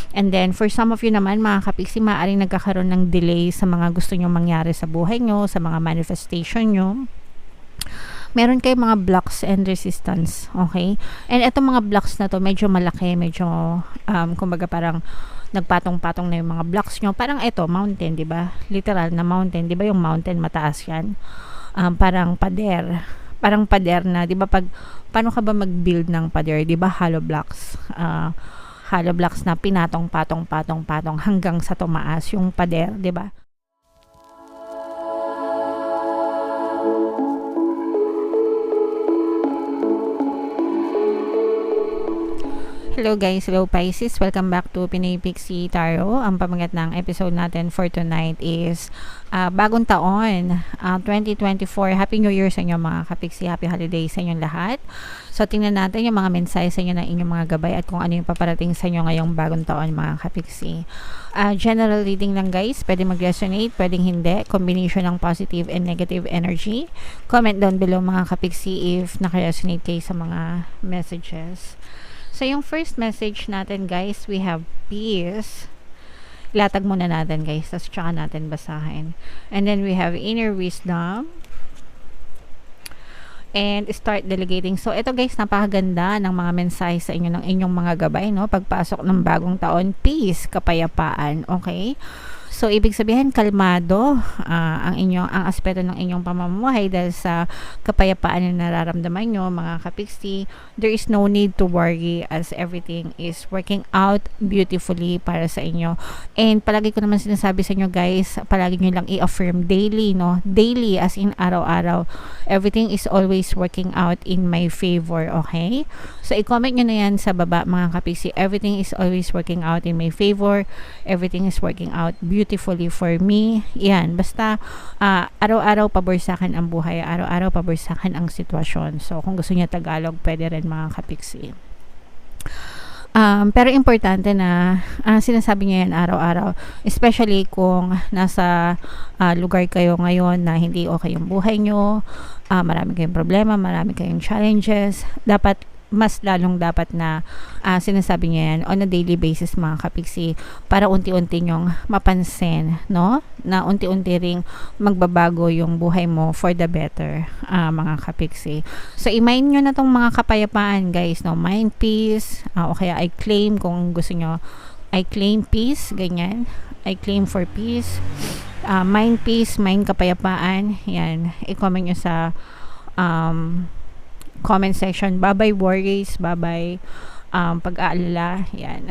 And then, for some of you naman, mga kapiksi, maaaring nagkakaroon ng delay sa mga gusto nyo mangyari sa buhay nyo, sa mga manifestation nyo. Meron kayong mga blocks and resistance, okay? And itong mga blocks na to, medyo malaki, medyo, kumbaga parang nagpatong-patong na yung mga blocks nyo. Parang ito, mountain, di ba? Literal na mountain, di ba yung mountain, mataas yan? Parang pader. Parang pader na, di ba paano ka ba mag-build ng pader? Di ba hollow blocks? Hollow blocks na pinatong-patong hanggang sa tumaas yung pader, di ba? Hello guys, hello Pisces, welcome back to Pinoy Pixie Tarot. Ang pamagat ng episode natin for tonight is bagong taon, 2024. Happy New Year sa inyo mga kapixie, happy holidays sa inyong lahat. So tingnan natin yung mga mensahe sa inyo ng inyong mga gabay at kung ano yung paparating sa inyo ngayong bagong taon mga kapixie. General reading lang guys, pwede mag-resonate, pwedeng hindi, combination ng positive and negative energy. Comment down below mga kapixie if naka-resonate kayo sa mga messages. So, yung first message natin, guys, we have peace. Ilatag muna natin, guys. Tapos, tsaka natin basahin. And then, we have inner wisdom. And start delegating. So, ito, guys, napakaganda ng mga mensahe sa inyo ng inyong mga gabay, no? Pagpasok ng bagong taon, peace, kapayapaan. Okay? So, ibig sabihin, kalmado ang aspeto ng inyong pamumuhay dahil sa kapayapaan na nararamdaman nyo, mga kapixie. There is no need to worry as everything is working out beautifully para sa inyo. And palagi ko naman sinasabi sa inyo, guys, palagi nyo lang i-affirm daily, no? Daily, as in araw-araw. Everything is always working out in my favor, okay? So, i-comment nyo na yan sa baba, mga kapixie. Everything is always working out in my favor. Everything is working out beautifully for me. Yan, basta araw-araw paborsakan ang buhay, araw-araw paborsakan ang sitwasyon. So, kung gusto niya Tagalog, pwede rin mga kapixie. Pero importante na sinasabi niya yan araw-araw, especially kung nasa lugar kayo ngayon na hindi okay yung buhay nyo, marami kayong problema, marami kayong challenges, mas lalong dapat na sinasabi niya yan on a daily basis mga kapixie para unti-unti nyong mapansin, no? Na unti-unti ring magbabago yung buhay mo for the better, mga kapixie. So, i-mind nyo na tong mga kapayapaan, guys, no? Mind peace, o kaya I claim kung gusto nyo, I claim peace, ganyan. I claim for peace. Mind peace, mind kapayapaan, yan. I-comment nyo sa comment section. Bye-bye worries, bye-bye pag-aalala, yan.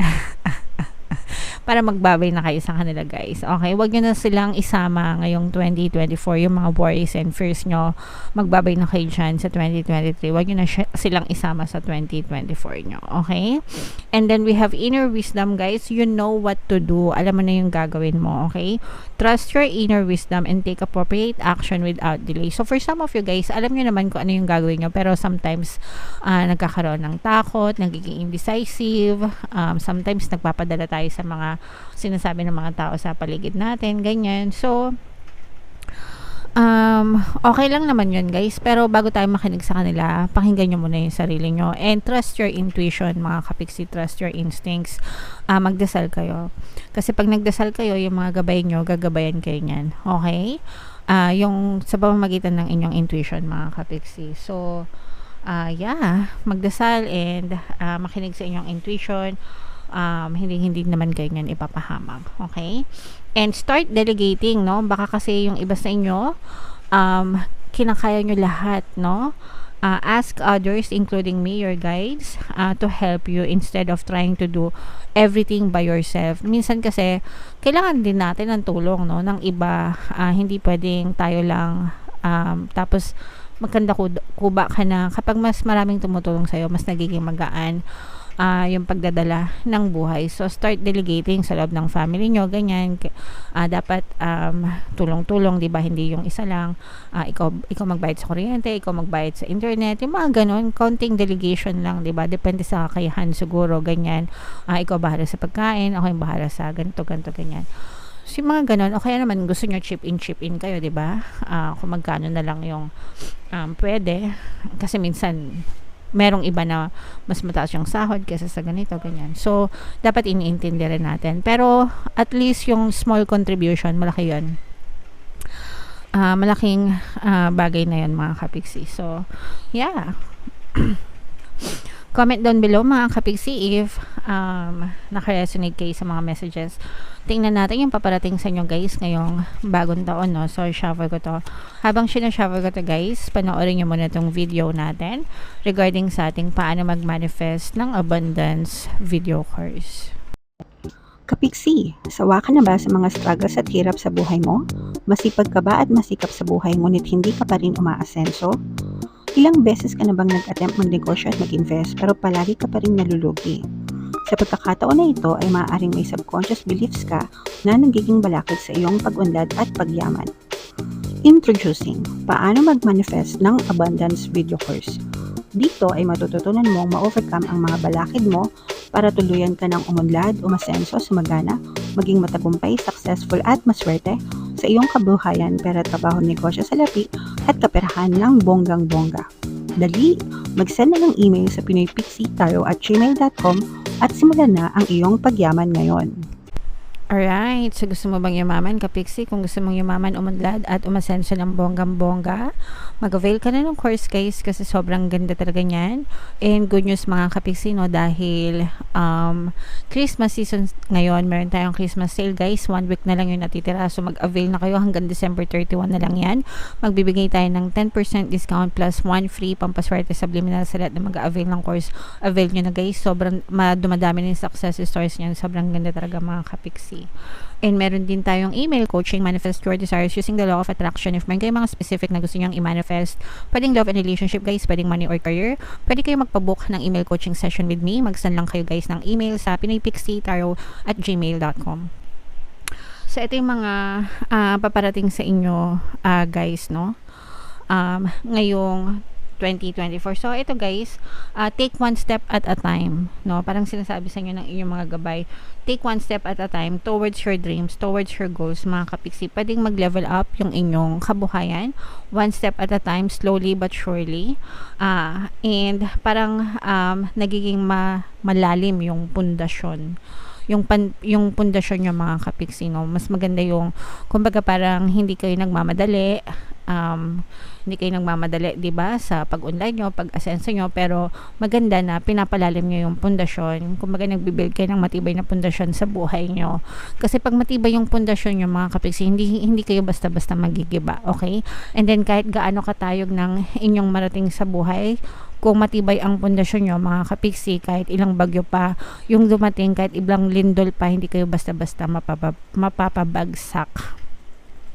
Para magbabay na kayo sa kanila, guys. Okay, wag nyo na silang isama ngayong 2024, yung mga worries and fears nyo. Magbabay na kayo dyan sa 2023. Wag nyo na silang isama sa 2024 nyo. Okay? And then we have inner wisdom, guys. You know what to do. Alam mo na yung gagawin mo. Okay? Trust your inner wisdom and take appropriate action without delay. So, for some of you guys, alam nyo naman kung ano yung gagawin nyo. Pero sometimes, nagkakaroon ng takot, nagiging indecisive. Sometimes, nagpapadala tayo sa mga sinasabi ng mga tao sa paligid natin, ganyan. So, okay lang naman yun, guys. Pero bago tayo makinig sa kanila, pakinggan nyo muna yung sarili nyo. And trust your intuition, mga kapixie. Trust your instincts. Magdasal kayo. Kasi pag nagdasal kayo, yung mga gabay nyo, gagabayan kayo nyan. Okay? Yung sa pamamagitan ng inyong intuition, mga kapixie. So, magdasal and makinig sa inyong intuition. Hindi naman kayo yan ipapahamak. Okay? And start delegating, no? Baka kasi yung iba sa inyo, kinakaya nyo lahat, no? Ask others, including me, your guides, to help you instead of trying to do everything by yourself. Minsan kasi, kailangan din natin ng tulong, no? Ng iba, hindi pwedeng tayo lang, tapos magkanda kuba ka na. Kapag mas maraming tumutulong sa'yo, mas nagiging magaan yung pagdadala ng buhay. So, start delegating sa loob ng family nyo, ganyan. Dapat tulong-tulong, di ba? Hindi yung isa lang. Ikaw magbayad sa kuryente, ikaw magbayad sa internet, yung mga ganon, konting delegation lang, di ba? Depende sa kakayahan siguro, ganyan. Ikaw bahala sa pagkain, ako yung bahala sa ganito, ganyan. So, yung mga ganon, o kaya naman gusto nyo chip in kayo, di ba? Kung magkano na lang yung pwede. Kasi minsan, merong iba na mas mataas yung sahod kaysa sa ganito, ganyan. So, dapat iniintindi rin natin. Pero, at least yung small contribution, malaki yun. Malaking bagay na yun, mga kapiksi. So, yeah. Comment down below, mga kapiksi, if naka-resonate kayo sa mga messages. Tingnan natin yung paparating sa inyo, guys, ngayong bagong taon, no? So, shuffle ko to. Habang sinashuffle ko to, guys, panoorin nyo muna tong video natin regarding sa ating paano mag-manifest ng abundance video course. Kapiksi, sawa ka na ba sa mga struggles at hirap sa buhay mo? Masipag ka ba at masikap sa buhay ngunit hindi ka pa rin umaasenso? Ilang beses ka na bang nag-attempt magnegosyo at mag-invest pero palagi ka pa rin nalulugi? Sa pagkakataon na ito ay maaaring may subconscious beliefs ka na nagiging balakid sa iyong pag-unlad at pagyaman. Introducing, paano mag-manifest ng abundance video course. Dito ay matututunan mong ma-overcome ang mga balakid mo para tuluyan ka ng umunlad, umasenso, sumagana, maging matagumpay, successful at maswerte sa iyong kabuhayan, pera, trabaho, negosyo, salapi at kaperahan ng bonggang-bongga. Dali, mag-send na ng email sa pinoypixitaro@gmail.com at simulan na ang iyong pagyaman ngayon. Alright, so gusto mo bang yumaman, kapiksi? Kung gusto mong yumaman, umunlad at umasenso ng bonggang-bongga, mag-avail ka na ng course, guys, kasi sobrang ganda talaga niyan. And good news, mga kapiksi, no, dahil Christmas season ngayon, meron tayong Christmas sale, guys. 1 week na lang yung natitira, so mag-avail na kayo hanggang December 31 na lang yan. Magbibigay tayo ng 10% discount plus 1 free pampaswerte subliminal sa lahat na mag-avail ng course. Avail nyo na, guys. Sobrang dumadami na yung success stories niyan. Sobrang ganda talaga, mga kapiksi. And meron din tayong email coaching, manifest your desires using the law of attraction. If meron kayong mga specific na gusto nyo i-manifest, pwedeng love and relationship, guys, pwedeng money or career, pwede kayo magpabook ng email coaching session with me. Mag-send lang kayo, guys, ng email sa pinoypixitaro@gmail.com. So ito yung mga paparating sa inyo, guys, no, ngayong 2024. So, ito, guys, take one step at a time, no? Parang sinasabi sa inyo ng inyong mga gabay, take one step at a time towards your dreams, towards your goals, mga kapiksi. Pwedeng mag-level up yung inyong kabuhayan, one step at a time, slowly but surely. And parang nagiging malalim yung pundasyon. Yung pundasyon nyo, mga kapiksi, no? Mas maganda yung, kumbaga, parang hindi kayo nagmamadali, hindi kayo nagmamadali, 'di ba, sa pag-unlad nyo, pag-asenso nyo, pero maganda na pinapalalim nyo yung pundasyon. Kumbaga, nagbi-build kayo ng matibay na pundasyon sa buhay nyo. Kasi pag matibay yung pundasyon nyo, mga kapiksi, hindi kayo basta-basta magigiba, okay? And then, kahit gaano katayog ng inyong marating sa buhay, kung matibay ang pundasyon nyo, mga kapiksi, kahit ilang bagyo pa yung dumating, kahit ilang lindol pa, hindi kayo basta-basta mapapabagsak.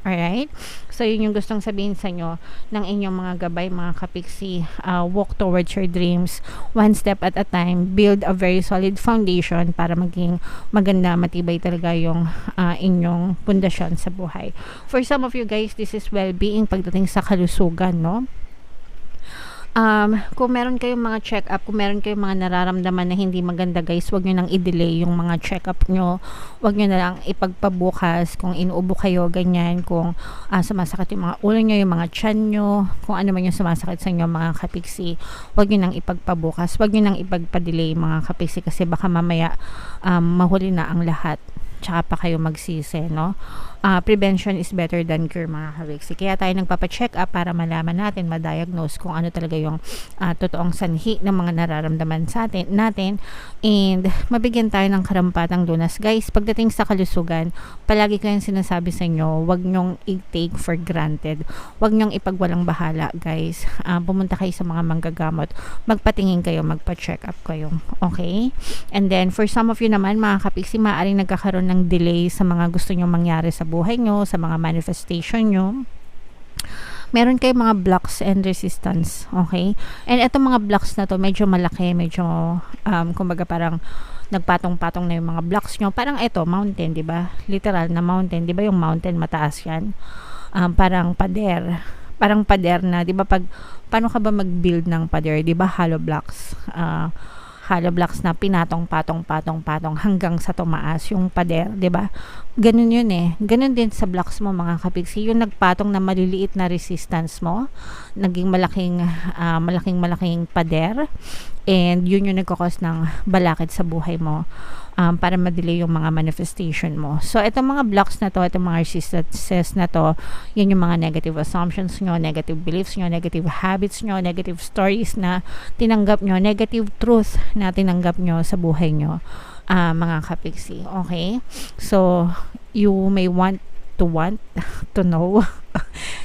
Alright? So, yun yung gustong sabihin sa inyo ng inyong mga gabay, mga kapiksi. Walk towards your dreams, one step at a time. Build a very solid foundation para maging maganda, matibay talaga yung inyong pundasyon sa buhay. For some of you, guys, this is well-being pagdating sa kalusugan, no? Kung meron kayong mga check-up, kung meron kayong mga nararamdaman na hindi maganda, guys, wag nyo nang i-delay yung mga check-up nyo. Wag nyo na lang ipagpabukas kung inuubo kayo, ganyan, kung sumasakit yung mga ulo nyo, yung mga tiyan nyo, kung ano man yung sumasakit sa inyo, mga kapiksi, wag nyo nang ipagpabukas, wag nyo nang ipagpa-delay, mga kapiksi, kasi baka mamaya mahuli na ang lahat, tsaka pa kayo magsisi, no? Prevention is better than cure, mga kapiksi. Kaya tayo nagpapa-check up para malaman natin, ma-diagnose kung ano talaga yung totoong sanhi ng mga nararamdaman sa natin, and mabigyan tayo ng karampatang lunas. Guys, pagdating sa kalusugan, palagi ko yung sinasabi sa inyo, wag nyong i-take for granted. Wag nyong ipagwalang bahala, guys. Pumunta kayo sa mga manggagamot, magpatingin kayo, magpa-check up kayo, okay? And then, for some of you naman, mga kapiksi, maaaring nagkakaroon ng delay sa mga gusto nyong mangyari sa buhay nyo, sa mga manifestation nyo. Meron kayong mga blocks and resistance, okay? And etong mga blocks na to, medyo malaki, medyo kumbaga parang nagpatong-patong na yung mga blocks nyo. Parang eto, mountain, di ba? Literal na mountain, di ba? Yung mountain, mataas yan. Parang pader. Parang pader na, di ba? Paano ka ba mag-build ng pader? Di ba? Hollow blocks. hollow blocks na pinatong patong hanggang sa tumaas yung pader, 'di ba? Ganun yun eh. Ganun din sa blocks mo mga kapiksi. Yung nagpatong na maliliit na resistance mo, naging malaking pader, and yun yung nagkakos ng balakid sa buhay mo, para ma-delay yung mga manifestation mo. So, itong mga blocks na to, itong mga resistances na to, yun yung mga negative assumptions nyo, negative beliefs nyo, negative habits nyo, negative stories na tinanggap nyo, negative truth na tinanggap nyo sa buhay nyo, mga kapiksi. Okay? So, you may want to know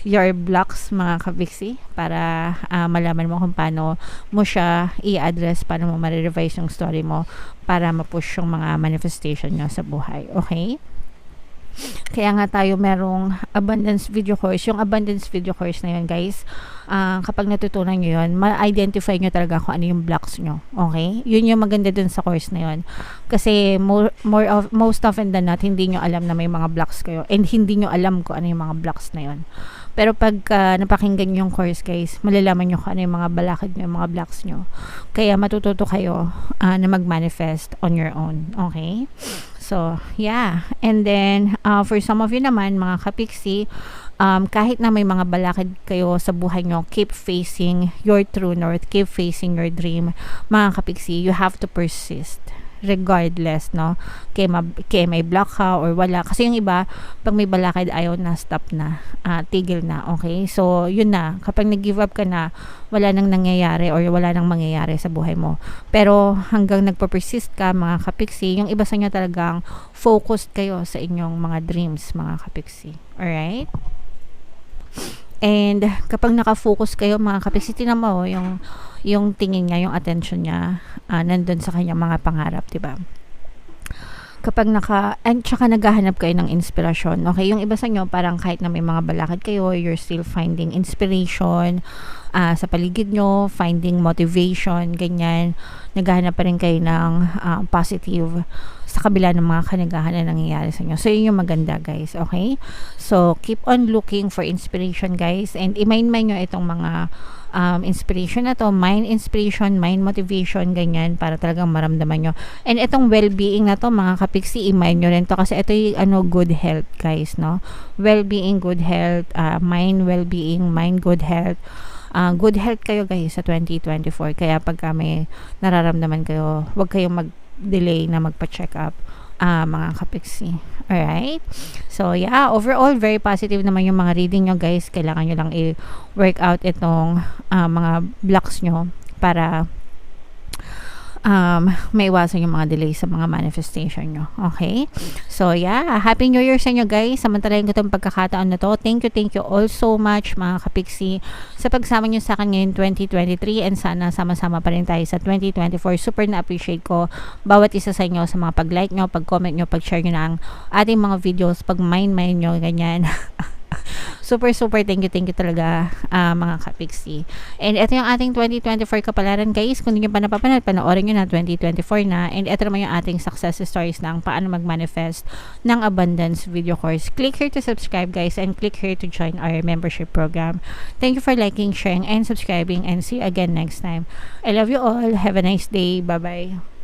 your blocks mga kapiksi para malaman mo kung paano mo siya i-address, paano mo ma-revise yung story mo para ma-push yung mga manifestation nyo sa buhay. Okay? Kaya nga tayo merong abundance video course. Yung abundance video course na yun, guys, kapag natutunan nyo yun, ma-identify nyo talaga kung ano yung blocks nyo. Okay? Yun yung maganda dun sa course na yun. Kasi most often than not, hindi nyo alam na may mga blocks kayo, and hindi nyo alam kung ano yung mga blocks na yun. Pero pag napakinggan nyo yung course, guys, malalaman nyo kung ano yung mga balakid nyo, yung mga blocks nyo. Kaya matututo kayo na mag-manifest on your own. Okay? So, yeah. And then, for some of you naman, mga kapiksi, kahit na may mga balakid kayo sa buhay nyo, keep facing your true north, keep facing your dream, mga kapiksi. You have to persist regardless, no? Kaya may block ka or wala. Kasi yung iba, pag may balakid, ayaw na, stop na, tigil na, okay? So, yun na. Kapag nag-give up ka na, wala nang nangyayari or wala nang mangyayari sa buhay mo. Pero, hanggang nagpo-persist ka, mga kapiksi, yung iba sa inyo talagang focused kayo sa inyong mga dreams, mga kapiksi. Alright? And kapag naka-focus kayo, mga kapiksi, tinan mo yung tingin niya, yung attention niya, nandun sa kanyang mga pangarap, diba? Kapag and tsaka naghahanap kayo ng inspirasyon, okay? Yung iba sa inyo, parang kahit na may mga balakid kayo, you're still finding inspiration sa paligid nyo, finding motivation, ganyan. Naghahanap pa rin kayo ng positive sa kabila ng mga kanagahan na nangyayari sa inyo. So, yun yung maganda, guys, okay? So, keep on looking for inspiration, guys, and i-mind nyo itong mga inspiration na to, mind inspiration, mind motivation, ganyan, para talagang maramdaman nyo. And itong well-being na to, mga kapiksi, i-mind nyo rin to, kasi ito yung good health, guys, no? Well-being, good health, mind well-being, mind good health. Good health kayo, guys, sa 2024. Kaya pagka may nararamdaman kayo, huwag kayong mag-delay na magpa-check up, mga kapiksi. Alright? So, yeah, overall, very positive naman yung mga reading nyo, guys. Kailangan nyo lang i-work out itong mga blocks nyo para maiwasan yung mga delay sa mga manifestation nyo. Okay? So, yeah. Happy New Year sa inyo, guys. Samantalahin ko itong pagkakataon na to. Thank you all so much, mga kapiksi, sa pagsama nyo sa akin ngayon 2023, and sana sama-sama pa rin tayo sa 2024. Super na-appreciate ko bawat isa sa inyo sa mga pag-like nyo, pag-comment nyo, pag-share nyo ng ating mga videos, pag-mind nyo, ganyan. Super thank you talaga, mga kapiksi. And ito yung ating 2024 kapalaran, guys. Kung hindi nyo pa napapanood, panoorin nyo na, 2024 na. And ito naman yung ating success stories ng paano mag-manifest ng abundance video course. Click here to subscribe, guys, and click here to join our membership program. Thank you for liking, sharing, and subscribing, and see you again next time. I love you all. Have a nice day. Bye-bye.